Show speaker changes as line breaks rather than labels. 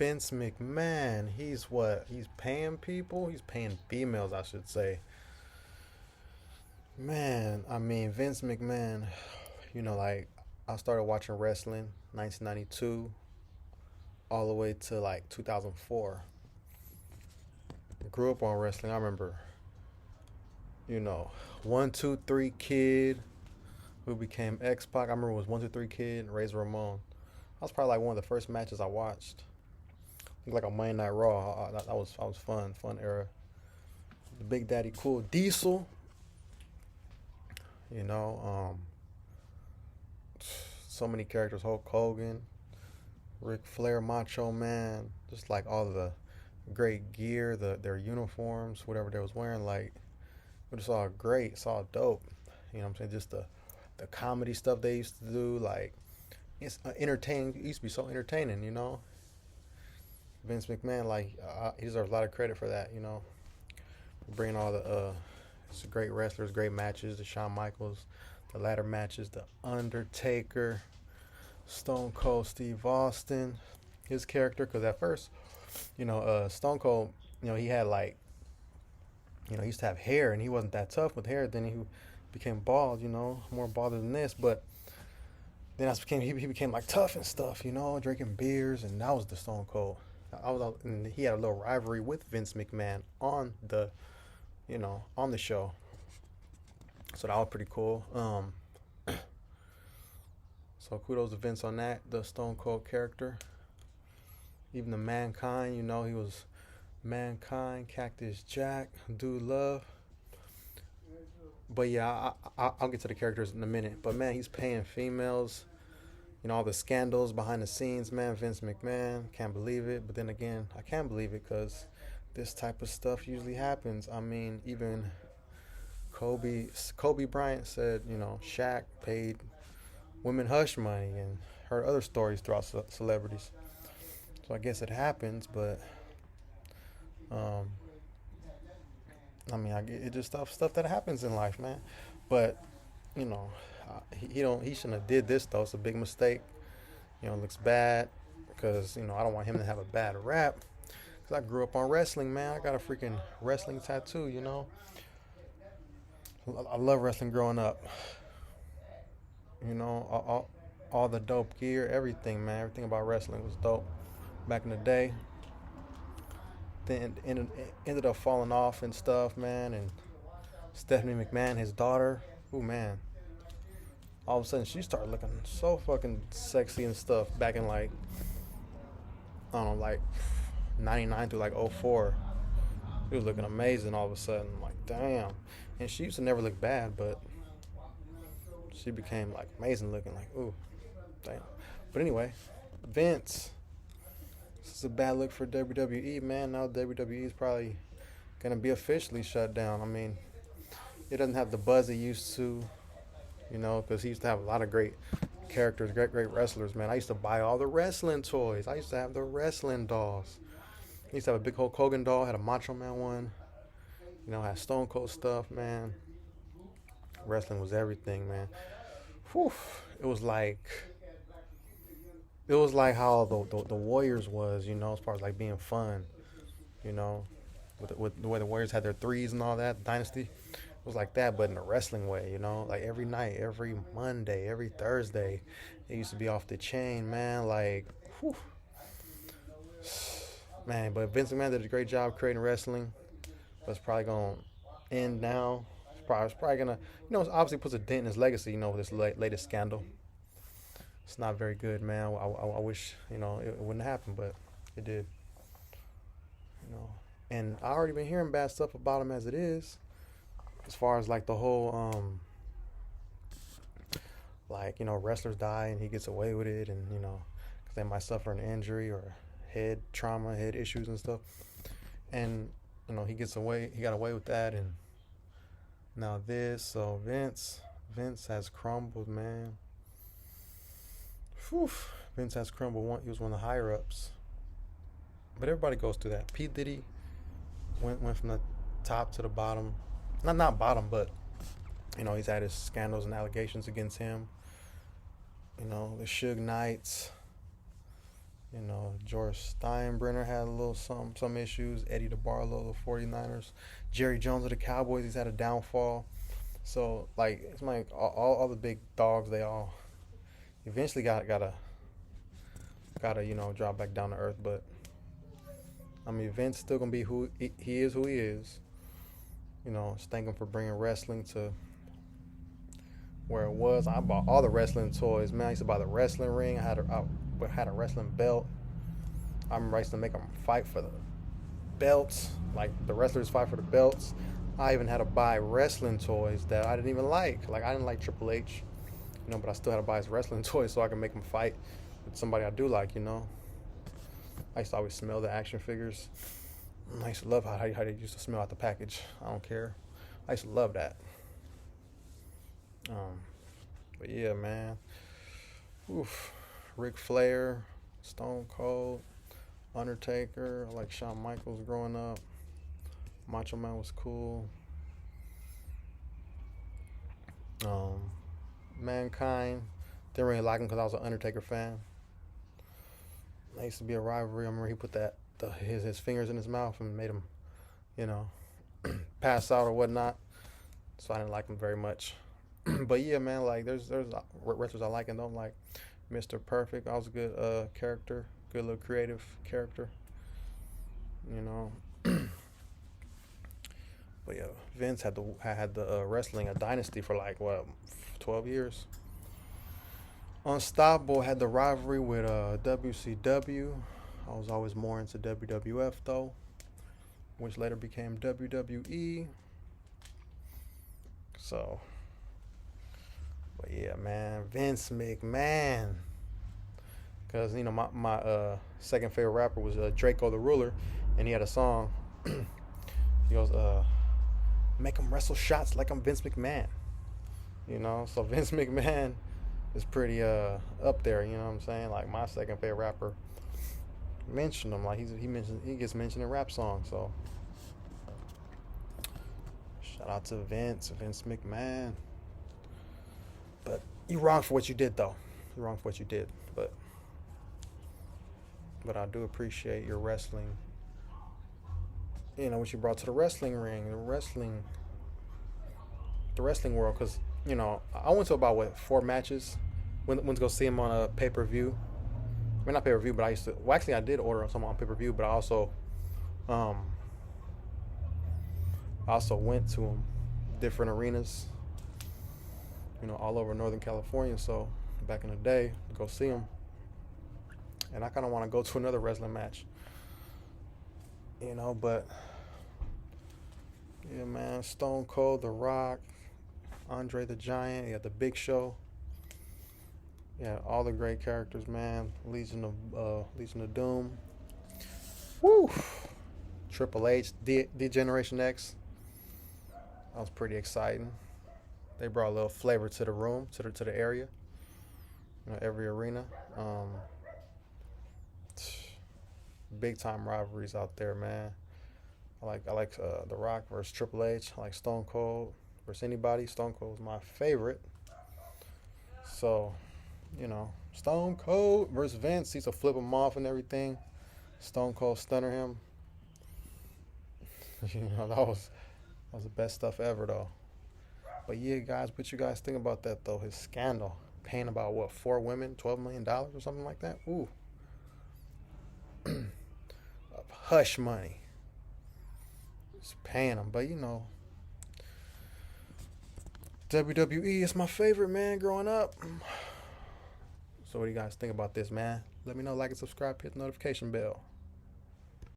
Vince McMahon. He's what? He's paying people? He's paying females, I should say. Man, I mean, Vince McMahon, like, I started watching wrestling 1992 all the way to like 2004. Grew up on wrestling. I remember, you know, 1, 2, 3 Kid, who became X Pac. I remember it was 1, 2, 3 Kid and Razor Ramon. That was probably like one of the first matches I watched. Like a Monday Night Raw. That was fun era. The Big Daddy Cool Diesel. You know, so many characters. Hulk Hogan, Ric Flair, Macho Man. Just like all the great gear, their uniforms, whatever they was wearing. Like it was all great. It's all dope. You know what I'm saying? Just the comedy stuff they used to do. Like it's entertaining. It used to be so entertaining. Vince McMahon, like he deserves a lot of credit for that. Bringing all the great wrestlers, great matches, the Shawn Michaels, the ladder matches, the Undertaker, Stone Cold Steve Austin, his character. Because at first, Stone Cold, he had like, he used to have hair and he wasn't that tough with hair. Then he became bald, more bald than this. But then he became like tough and stuff, drinking beers, and that was the Stone Cold. And he had a little rivalry with Vince McMahon on the show. So that was pretty cool. So kudos to Vince on that, the Stone Cold character. Even the Mankind, he was Mankind, Cactus Jack, Dude Love. But yeah, I'll get to the characters in a minute. But man, he's paying females. All the scandals behind the scenes, man. Vince McMahon, can't believe it. But then again, I can believe it because this type of stuff usually happens. I mean, even Kobe Bryant said, Shaq paid women hush money, and heard other stories throughout celebrities. So I guess it happens, but I mean, it just stuff that happens in life, man. But he shouldn't have did this though. It's a big mistake. It looks bad because I don't want him to have a bad rap. Cause I grew up on wrestling, man. I got a freaking wrestling tattoo. I love wrestling growing up. All the dope gear, everything, man. Everything about wrestling was dope back in the day. Then ended up falling off and stuff, man. And Stephanie McMahon, his daughter, ooh man. All of a sudden, she started looking so fucking sexy and stuff back in like, I don't know, like 99 through like '04. She was looking amazing all of a sudden. Like, damn. And she used to never look bad, but she became like amazing looking. Like, ooh, damn. But anyway, Vince. This is a bad look for WWE, man. Now WWE is probably going to be officially shut down. I mean, it doesn't have the buzz it used to, because he used to have a lot of great characters, great wrestlers, man. I used to buy all the wrestling toys. I used to have the wrestling dolls. I used to have a big Hulk Hogan doll, had a Macho Man one, had Stone Cold stuff, man. Wrestling was everything, man. Whew. It was like how the Warriors was, as far as like being fun, with the way the Warriors had their threes and all that, Dynasty. It was like that, but in a wrestling way, like every night, every Monday, every Thursday, it used to be off the chain, man. Like, whew. Man, but Vince McMahon did a great job creating wrestling, but it's probably going to end now. It's probably going to, it obviously puts a dent in his legacy, with this latest scandal. It's not very good, man. I wish, it wouldn't happen, but it did. And I already been hearing bad stuff about him as it is. As far as like the whole, wrestlers die and he gets away with it, and because they might suffer an injury or head trauma, head issues and stuff, and he got away with that, and now this. So Vince has crumbled, man. Whew. Vince has crumbled. He was one of the higher ups, but everybody goes through that. P Diddy went from the top to the bottom. Not bottom, but he's had his scandals and allegations against him. The Suge Knights, You know, George Steinbrenner had a little some issues. Eddie DeBarlo, the 49ers. Jerry Jones of the Cowboys, he's had a downfall. So like it's like all the big dogs, they all eventually gotta drop back down to earth. But I mean, Vince still gonna be who he is. Who he is. You know, just thank him for bringing wrestling to where it was. I bought all the wrestling toys, man. I used to buy the wrestling ring. I had a wrestling belt. I remember I used to make them fight for the belts. Like the wrestlers fight for the belts. I even had to buy wrestling toys that I didn't even like. Like I didn't like Triple H, but I still had to buy his wrestling toys so I can make him fight with somebody I do like. I used to always smell the action figures. I used to love how they used to smell out the package. I don't care. I used to love that. But yeah, man. Oof. Ric Flair, Stone Cold, Undertaker. I like Shawn Michaels growing up. Macho Man was cool. Mankind. Didn't really like him because I was an Undertaker fan. There used to be a rivalry. I remember he put his fingers in his mouth and made him, pass out or whatnot. So I didn't like him very much. But yeah, man, like there's wrestlers I like and don't like. Mr. Perfect, I was a good character, good little creative character. But yeah, Vince had the wrestling a dynasty for like what 12 years. Unstoppable had the rivalry with WCW. I was always more into WWF though, which later became WWE. So, but yeah, man, Vince McMahon. Because my second favorite rapper was Draco the Ruler, and he had a song. He goes, "Make him wrestle shots like I'm Vince McMahon." So Vince McMahon is pretty up there. You know what I'm saying? Like my second favorite rapper mentioned him. Like he gets mentioned in rap songs. So shout out to Vince McMahon. But you're wrong for what you did, though. You're wrong for what you did. But I do appreciate your wrestling. What you brought to the wrestling ring, the wrestling world. Because I went to about 4 matches. Went to go see him on a pay-per-view. I mean, not pay-per-view, but I used to. Well, actually, I did order some on pay-per-view, but I also went to him different arenas. All over Northern California. So back in the day, to go see him. And I kind of want to go to another wrestling match. But yeah, man, Stone Cold, The Rock, Andre the Giant, you had the Big Show. Yeah, all the great characters, man. Legion of Doom. Woo! Triple H, D-Generation X. That was pretty exciting. They brought a little flavor to the room, to the area. Every arena. Big time rivalries out there, man. I like The Rock versus Triple H. I like Stone Cold versus anybody. Stone Cold was my favorite. So, Stone Cold versus Vince. He used to flip him off and everything. Stone Cold stunner him. That was the best stuff ever, though. But yeah, guys, what you guys think about that, though? His scandal. Paying about, 4 women, $12 million or something like that? Ooh. Hush money. Just paying them. But, WWE is my favorite, man, growing up. So what do you guys think about this, man? Let me know, like and subscribe, hit the notification bell.